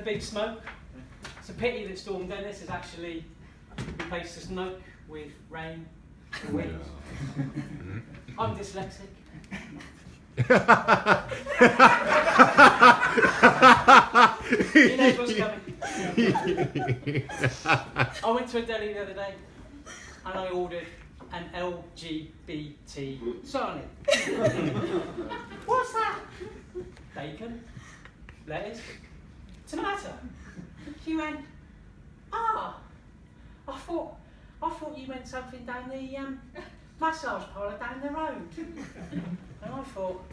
big smoke. It's a pity that Storm Dennis has actually replaced the smoke with rain and wind. I'm dyslexic. He knows what's coming. I went to a deli the other day and I ordered an LGBT sarnie. What's that? Bacon, lettuce, tomato. He went, I thought you meant something down the massage parlour down the road. And I thought,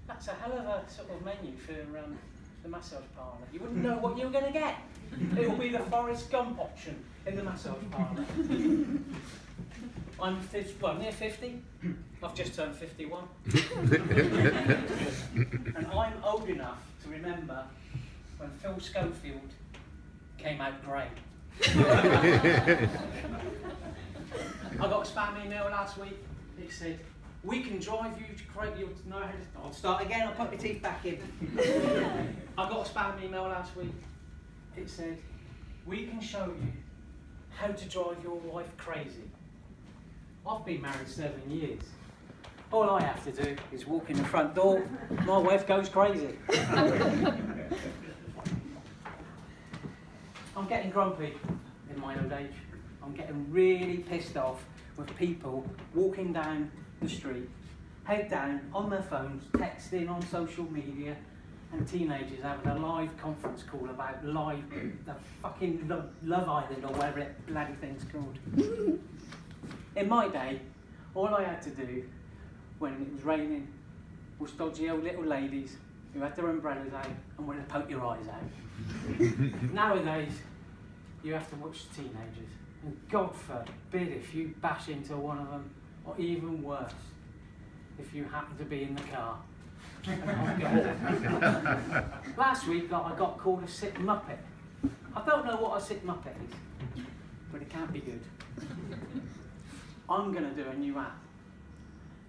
that's a hell of a sort of menu for the massage parlour. You wouldn't know what you were going to get. It will be the Forrest Gump option in the massage parlour. I'm near 50. I've just turned 51. And I'm old enough to remember when Phil Schofield came out grey. I got a spam email last week. It said, we can drive you to create your... No, I'll start again, I'll put my teeth back in. I got a spam email last week. It said, we can show you how to drive your wife crazy. I've been married 7 years. All I have to do is walk in the front door, my wife goes crazy. I'm getting grumpy in my old age. I'm getting really pissed off with people walking down the street, head down, on their phones, texting on social media, and teenagers having a live conference call about the fucking Love Island or whatever it bloody thing's called. In my day, all I had to do when it was raining was dodgy old little ladies who had their umbrellas out and wanted to poke your eyes out. Nowadays, you have to watch the teenagers, and God forbid if you bash into one of them, or even worse, if you happen to be in the car. Last week I got called a sick muppet. I don't know what a sick muppet is, but it can't be good. I'm going to do a new app,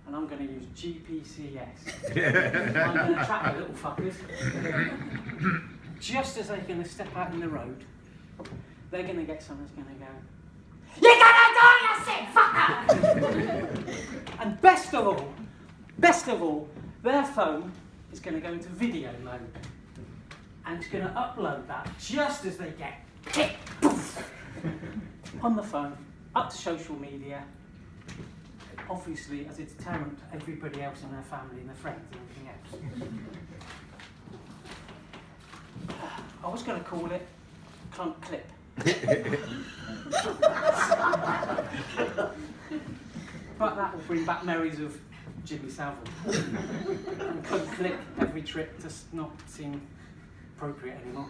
and I'm going to use GPCS. I'm going to track the little fuckers. Just as they're going to step out in the road, they're going to get someone who's going to go, "You're going to die, you sick fucker!" And best of all, their phone is going to go into video mode, and it's going to upload that just as they get hit on the phone, up to social media, obviously as a deterrent to everybody else in their family and their friends and everything else. I was going to call it Clunk Clip. But that will bring back memories of Jimmy Savile. And Clunk Clip every trip does not seem appropriate anymore.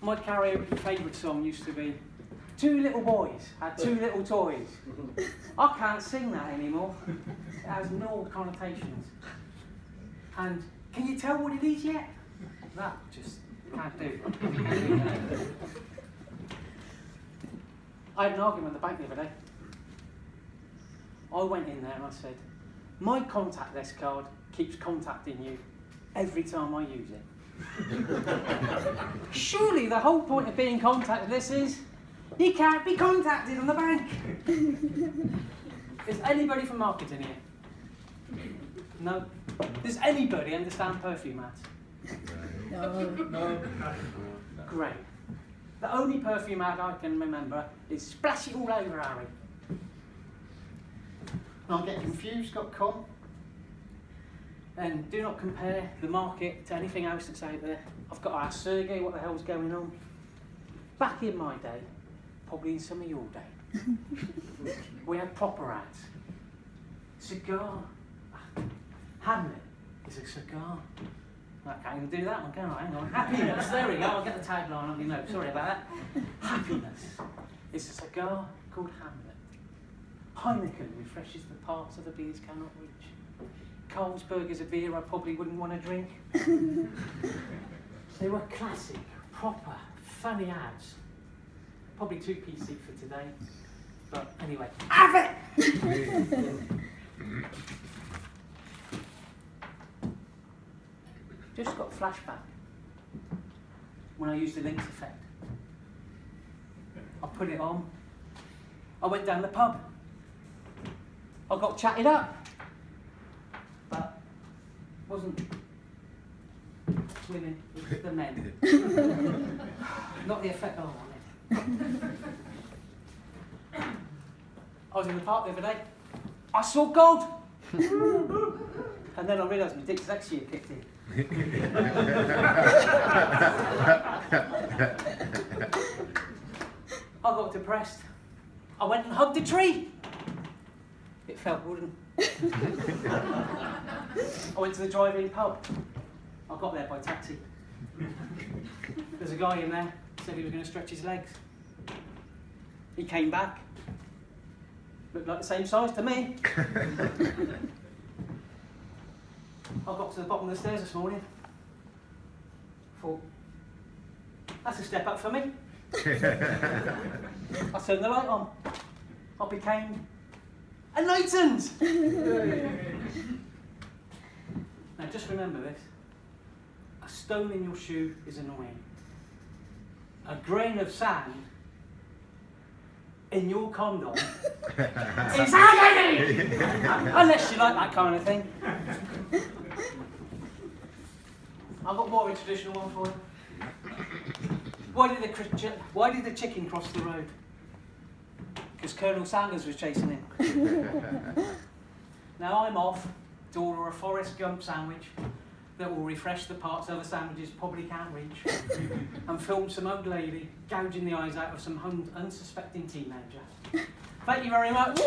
My karaoke favourite song used to be Two Little Boys Had Two Little Toys. I can't sing that anymore. It has no connotations. And can you tell what it is yet? That just can't do. I had an argument at the bank the other day. I went in there and I said, my contactless card keeps contacting you every time I use it. Surely the whole point of being contactless is you can't be contacted on the bank. Is anybody from marketing here? No? Does anybody understand perfume ads? No. Great. The only perfume ad I can remember is splash it all over Harry. Not get confused.com. And do not compare the market to anything else that's out there. I've got to ask Sergey what the hell's going on. Back in my day, probably in some of your day, we had proper ads. Cigar. Hamlet is a cigar. I can't even do that one, can I? Hang on. Happiness. There we go. I'll get the tagline on your note. Sorry about that. Happiness is a cigar called Hamlet. Heineken refreshes the parts of the beers cannot reach. Carlsberg is a beer I probably wouldn't want to drink. They were classic, proper, funny ads. Probably too PC for today. But anyway, have it! Just got flashback when I used the Lynx effect. I put it on. I went down the pub. I got chatted up. But wasn't women, it was the men. Not the effect I wanted. I was in the park the other day. I saw gold. And then I realised my dyslexia kicked in. I got depressed. I went and hugged a tree. It felt wooden. I went to the drive-in pub. I got there by taxi. There's a guy in there, said he was going to stretch his legs. He came back. Looked like the same size to me. I got to the bottom of the stairs this morning. Thought, that's a step up for me. I turned the light on. I became enlightened. Now just remember this. A stone in your shoe is annoying. A grain of sand in your condom is agony! Unless you like that kind of thing. I've got more of a traditional one for you. Why did the chicken cross the road? Because Colonel Sanders was chasing him. Now I'm off to order a Forrest Gump sandwich that will refresh the parts other sandwiches probably can't reach, and film some old lady gouging the eyes out of some unsuspecting teenager. Thank you very much.